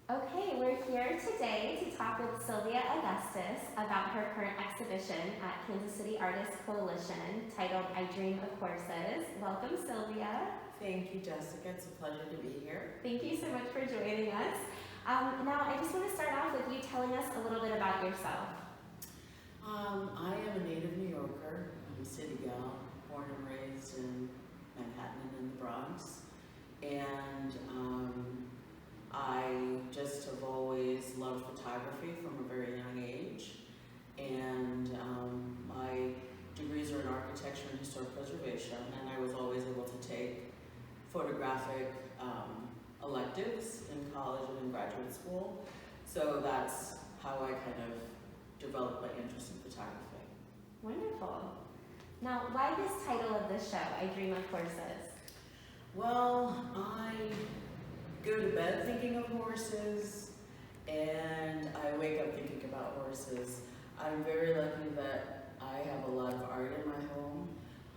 Okay, we're here today to talk with Sylvia Augustus about her current exhibition at Kansas City Artists Coalition titled I Dream of Horses. Welcome, Sylvia. Thank you, Jessica. It's a pleasure to be here. Thank you so much for joining us. Now, I just want to start off with you telling us a little bit about yourself. I am a native New Yorker. I'm a city gal, born and raised in Manhattan and in the Bronx. And I just have always loved photography from a very young age. And my degrees are in architecture and historic preservation, and I was always able to take photographic electives in college and in graduate school. So that's how I kind of developed my interest in photography. Wonderful. Now, why this title of the show, I Dream of Horses? Well, I go to bed thinking of horses, and I wake up thinking about horses. I'm very lucky that I have a lot of art in my home.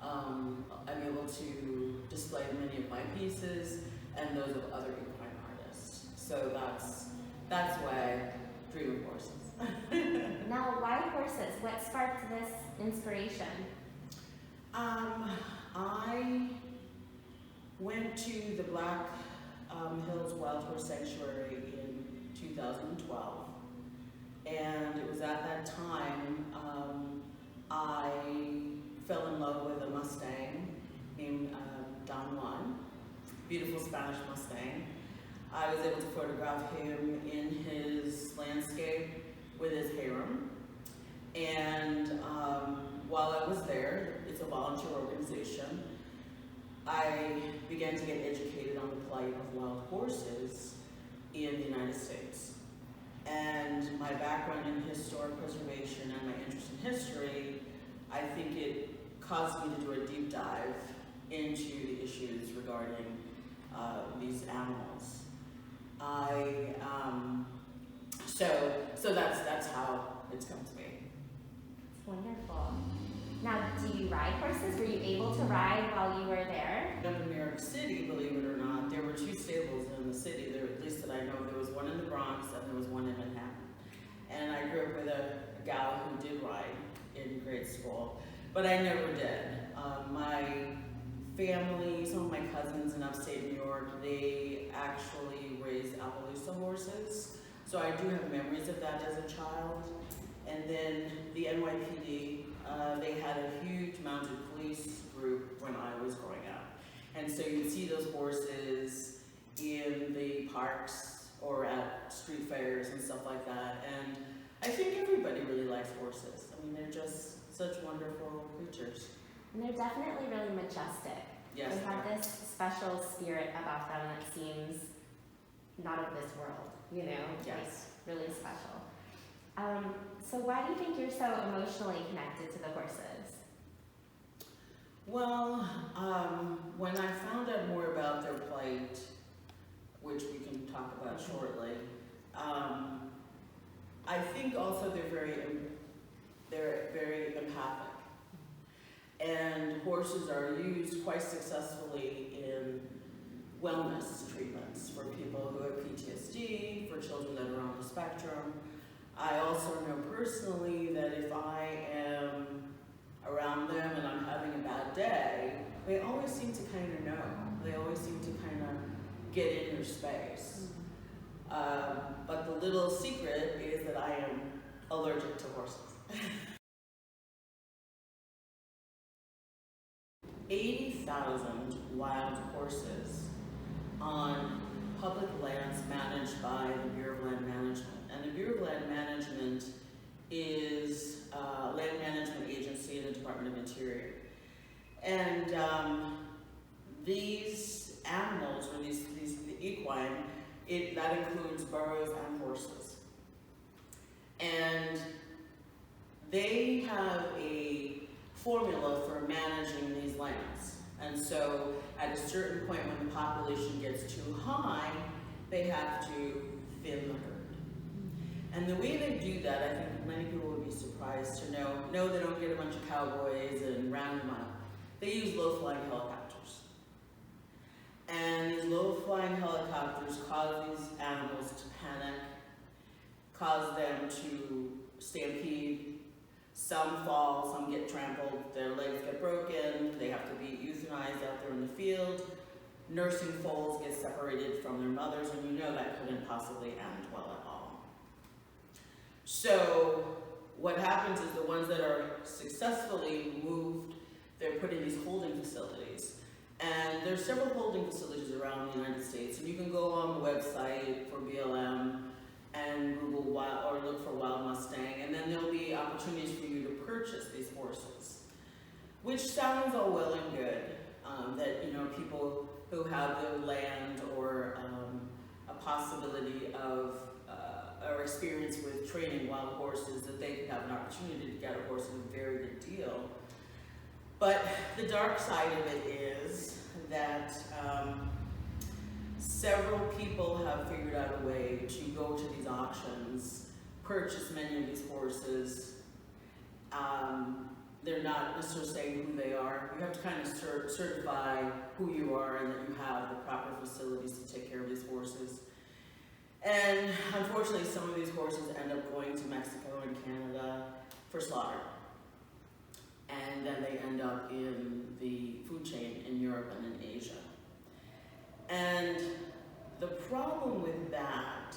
I'm able to display many of my pieces and those of other equine artists. So that's why I dream of horses. Now, why horses? What sparked this inspiration? I went to the Black Hills Wild Horse Sanctuary in 2012, and it was at that time I fell in love with a Mustang named Don Juan, beautiful Spanish Mustang. I was able to photograph him in his landscape with his harem, and while I was there, it's a volunteer organization, I began to get educated on the plight of wild horses in the United States. And my background in historic preservation and my interest in history, I think it caused me to do a deep dive into the issues regarding these animals. So that's how it's come to be. Wonderful. Now, do you ride horses? Were you able to ride while you were there? In New York City, believe it or not, there were two stables in the city. There, at least that I know, there was one in the Bronx and there was one in Manhattan. And I grew up with a gal who did ride in grade school, but I never did. My family, some of my cousins in upstate New York, they actually raised Appaloosa horses. So I do have memories of that as a child. And then the NYPD, they had a huge mounted police group when I was growing up. And so you'd see those horses in the parks or at street fairs and stuff like that. And I think everybody really likes horses. I mean, they're just such wonderful creatures. And they're definitely really majestic. Yes, they have this special spirit about them that seems not of this world, you know? Yes. Like, really special. So why do you think you're so emotionally connected to the horses? Well, when I found out more about their plight, which we can talk about shortly, I think also they're very empathic. And horses are used quite successfully in wellness treatments for people who have PTSD, for children that are on the spectrum. I also know personally that if I am around them and I'm having a bad day, they always seem to kind of know. They always seem to kind of get in your space. But the little secret is that I am allergic to horses. 80,000 wild horses on public lands managed by the Bureau of Land Management. And the Bureau of Land Management is a land management agency in the Department of Interior. And these animals, or the equine, that includes burros and horses. And they have a formula for managing these lands. And so at a certain point when the population gets too high, they have to thin the herd. And the way they do that, I think many people would be surprised to know they don't get a bunch of cowboys and round them up. They use low-flying helicopters. And these low-flying helicopters cause these animals to panic, cause them to stampede. Some fall, some get trampled, their legs get broken, they have to be euthanized out there in the field. Nursing foals get separated from their mothers, and you know that couldn't possibly end well at all. So what happens is the ones that are successfully moved, they're put in these holding facilities. And there's several holding facilities around the United States, and you can go on the website for BLM and Google wild, or look for Wild Mustang, and then there'll be opportunities for you to purchase these horses, which sounds all well and good, that, you know, people who have the land or a possibility of or experience with training wild horses, that they could have an opportunity to get a horse at a very good deal. But the dark side of it is that several people have figured out a way to go to these auctions, purchase many of these horses. They're not necessarily saying who they are. You have to kind of certify who you are and that you have the proper facilities to take care of these horses. And unfortunately, some of these horses end up going to Mexico and Canada for slaughter. And then they end up in the food chain in Europe and in Asia. And the problem with that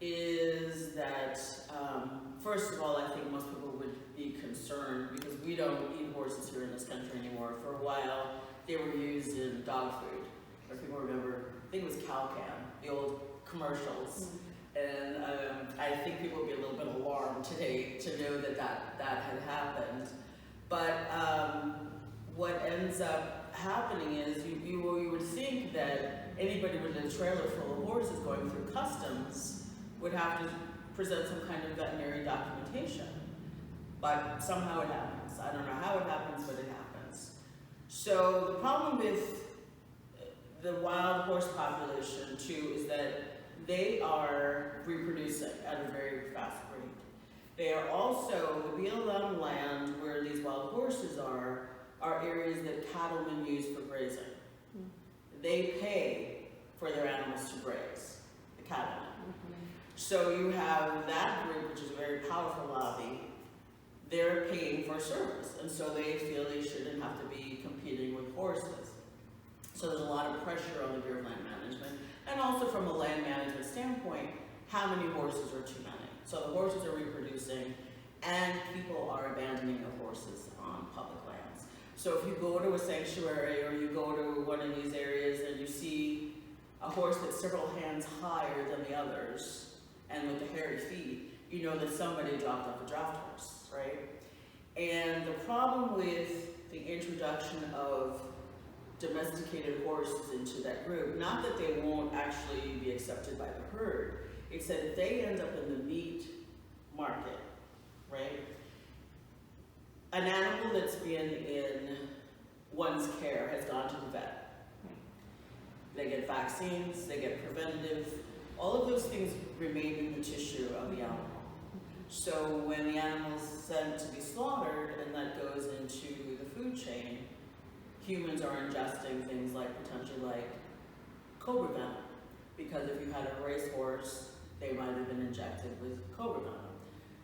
is that, first of all, I think most people would be concerned because we don't eat horses here in this country anymore. For a while, they were used in dog food. If people remember, I think it was Calcan, the old commercials. And I think people would be a little bit alarmed today to know that that had happened. But what ends up happening is you would think that anybody with a trailer full of horses going through customs would have to present some kind of veterinary documentation. But somehow it happens. I don't know how it happens, but it happens. So the problem with the wild horse population too is that they are reproducing at a very fast rate. They are also, the BLM land where these wild horses are areas that cattlemen use for grazing. They pay for their animals to graze, the cattlemen. So you have that group, which is a very powerful lobby, they're paying for service, and so they feel they shouldn't have to be competing with horses. So there's a lot of pressure on the Bureau of Land Management, and also from a land management standpoint, how many horses are too many? So the horses are reproducing, and people are abandoning their horses on public lands. So if you go to a sanctuary or you go to one of these areas and you see a horse that's several hands higher than the others, and with the hairy feet, you know that somebody dropped off a draft horse, right? And the problem with the introduction of domesticated horses into that group, not that they won't actually be accepted by the herd, it's that if they end up in the meat market, right? An animal that's been in one's care has gone to the vet. They get vaccines, they get preventative, all of those things remain in the tissue of the animal. So when the animal's sent to be slaughtered and that goes into the food chain, humans are ingesting things like potentially like cobra venom. Because if you had a racehorse, they might have been injected with cobra venom.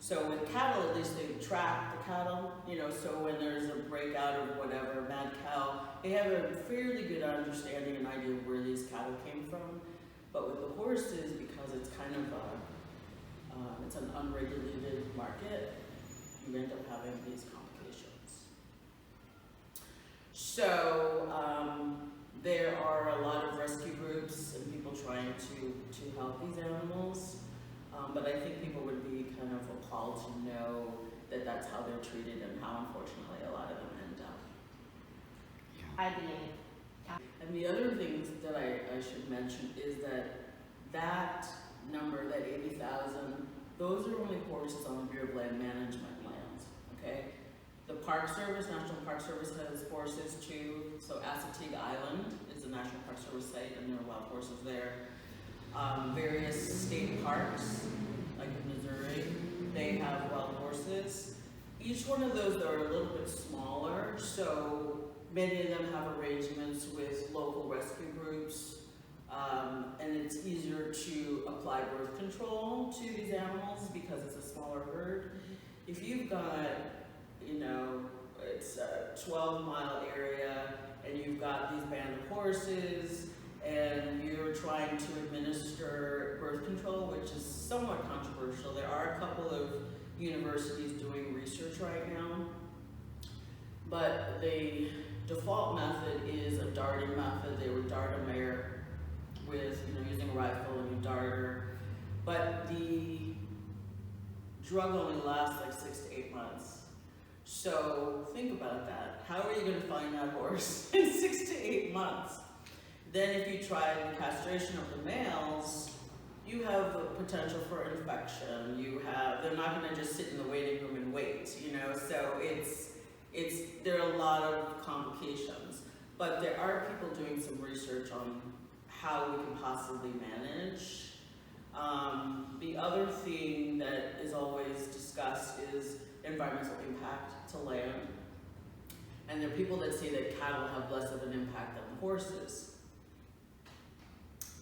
So with cattle, at least they track the cattle, you know, so when there's a breakout of whatever, mad cow, they have a fairly good understanding and idea of where these cattle came from. But with the horses, because it's kind of it's an unregulated market, you end up having these complications. So there are a lot of rescue groups and people trying to help these animals, but I think people would be kind of appalled to know that that's how they're treated and how unfortunately a lot of them end up. And the other things that I should mention is that number, that 80,000, those are only horses on the Bureau of Land Management lands, okay? The Park Service, National Park Service has horses too. So Assateague Island is a National Park Service site and there are wild horses there. Various state parks, like in Missouri, they have wild horses. Each one of those are a little bit smaller, so Many of them have arrangements with local rescue groups, and it's easier to apply birth control to these animals because it's a smaller herd. If you've got, it's a 12-mile area and you've got these band of horses and you're trying to administer birth control, which is somewhat controversial. There are a couple of universities doing research right now, but the default method is a darting method. They would dart a mare with, using a rifle and you dart her. But the drug only lasts like 6 to 8 months. So think about that. How are you going to find that horse in 6 to 8 months? Then if you try the castration of the males, you have the potential for infection. They're not going to just sit in the waiting room and wait, so there are a lot of complications. But there are people doing some research on how we can possibly manage. The other thing that is always discussed is environmental impact to land. And there are people that say that cattle have less of an impact than horses.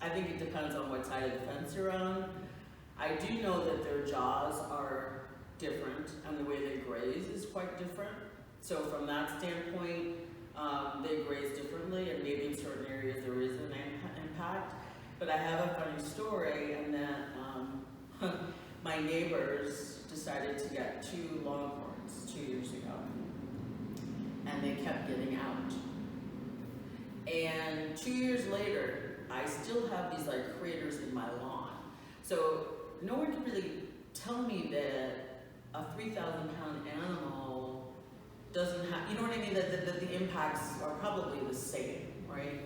I think it depends on what side of the fence you're on. I do know that their jaws are different and the way they graze is quite different. So from that standpoint, they graze differently, and maybe in certain areas there is an impact. But I have a funny story, and that my neighbors decided to get 2 longhorns 2 years ago, and they kept getting out. And 2 years later, I still have these craters in my lawn. So no one can really tell me that a 3,000-pound animal doesn't have, that the impacts are probably the same, right?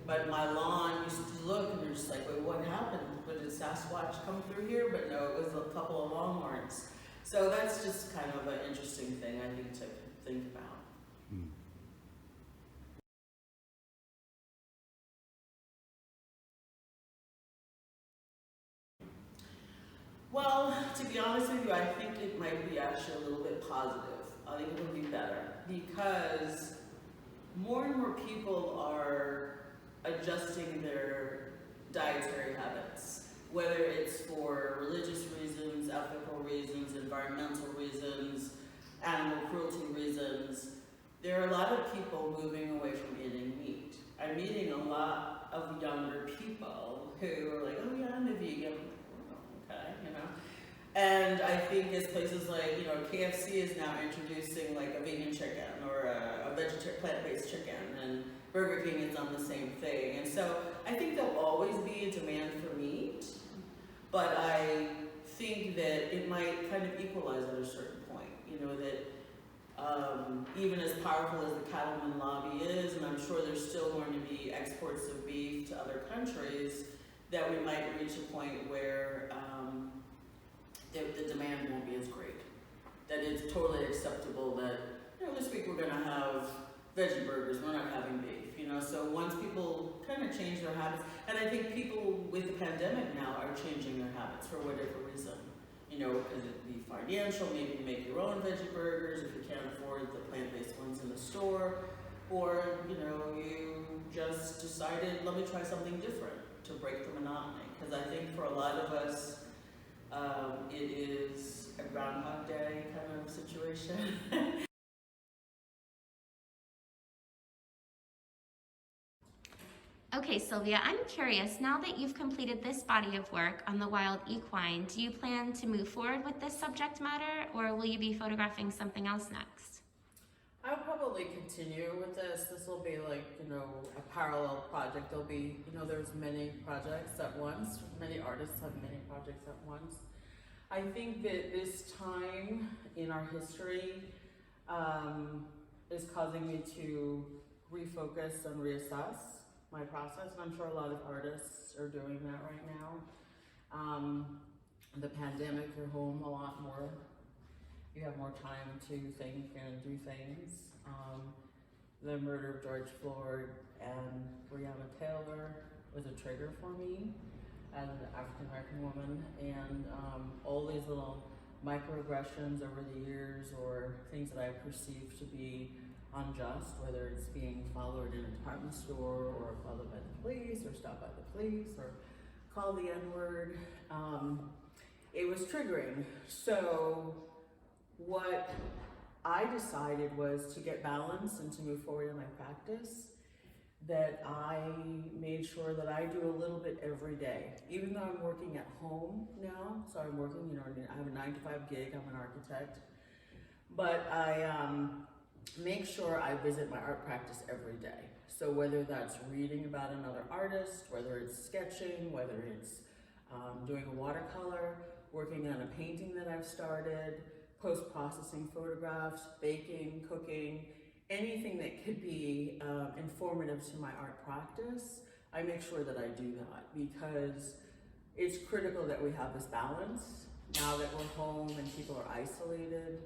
But my lawn, used to look and you're just like, wait, what happened? Did Sasquatch come through here? But no, it was a couple of longhorns. So that's just kind of an interesting thing I think to think about. Well, to be honest with you, I think it might be actually a little bit positive. I think it would be better because more and more people are adjusting their dietary habits, whether it's for religious reasons, ethical reasons, environmental reasons, animal cruelty reasons. There are a lot of people moving away from eating meat. I'm meeting a lot of younger people who are like, oh yeah, I'm a vegan. Okay, And I think as places like, KFC is now introducing like a vegan chicken or a vegetarian plant-based chicken, and Burger King is on the same thing. And so I think there'll always be a demand for meat, but I think that it might kind of equalize at a certain point, that even as powerful as the cattleman lobby is, and I'm sure there's still going to be exports of beef to other countries, that we might reach a point where the demand won't be as great. That it's totally acceptable that, this week we're gonna have veggie burgers, we're not having beef, So once people kind of change their habits, and I think people with the pandemic now are changing their habits for whatever reason. Could it be financial, maybe you make your own veggie burgers if you can't afford the plant-based ones in the store, or, you just decided, let me try something different to break the monotony. Because I think for a lot of us, it is a Groundhog Day kind of situation. Okay, Sylvia, I'm curious, now that you've completed this body of work on the wild equine, do you plan to move forward with this subject matter, or will you be photographing something else next? I'll probably continue with this. This will be like, a parallel project. There'll be, there's many projects at once. Many artists have many projects at once. I think that this time in our history is causing me to refocus and reassess my process, and I'm sure a lot of artists are doing that right now. The pandemic, you're home a lot more. You have more time to think and do things. The murder of George Floyd and Breonna Taylor was a trigger for me as an African-American woman, and all these little microaggressions over the years, or things that I perceive to be unjust, whether it's being followed in a department store or followed by the police or stopped by the police or called the N-word. It was triggering. So what I decided was to get balance and to move forward in my practice, that I made sure that I do a little bit every day. Even though I'm working at home now, so I'm working, you know, I have a 9-to-5 gig, I'm an architect, but I make sure I visit my art practice every day. So whether that's reading about another artist, whether it's sketching, whether it's doing a watercolor, working on a painting that I've started, post-processing photographs, baking, cooking, anything that could be informative to my art practice, I make sure that I do that, because it's critical that we have this balance now that we're home and people are isolated.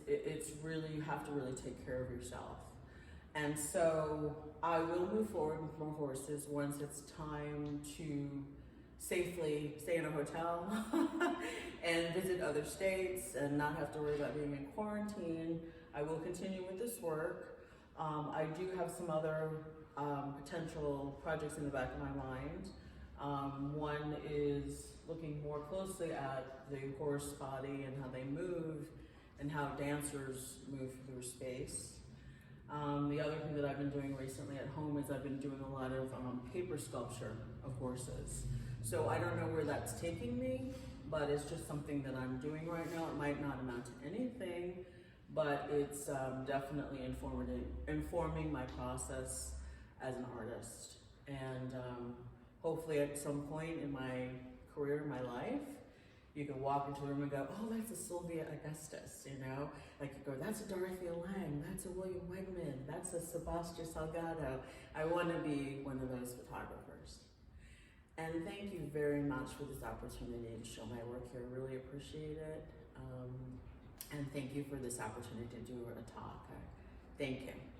It's really, you have to really take care of yourself. And so I will move forward with more horses once it's time to safely stay in a hotel and visit other states and not have to worry about being in quarantine. I will continue with this work. I do have some other potential projects in the back of my mind. One is looking more closely at the horse body and how they move and how dancers move through space. The other thing that I've been doing recently at home is I've been doing a lot of paper sculpture of horses. So I don't know where that's taking me, but it's just something that I'm doing right now. It might not amount to anything, but it's definitely informing my process as an artist. And hopefully at some point in my career, my life, you can walk into the room and go, oh, that's a SYLVIA Augustus, you know? Like you go, that's a Dorothea Lange, that's a William Wegman, that's a Sebastian Salgado. I want to be one of those photographers. And thank you very much for this opportunity to show my work here. I really appreciate it. And thank you for this opportunity to do a talk. Thank you.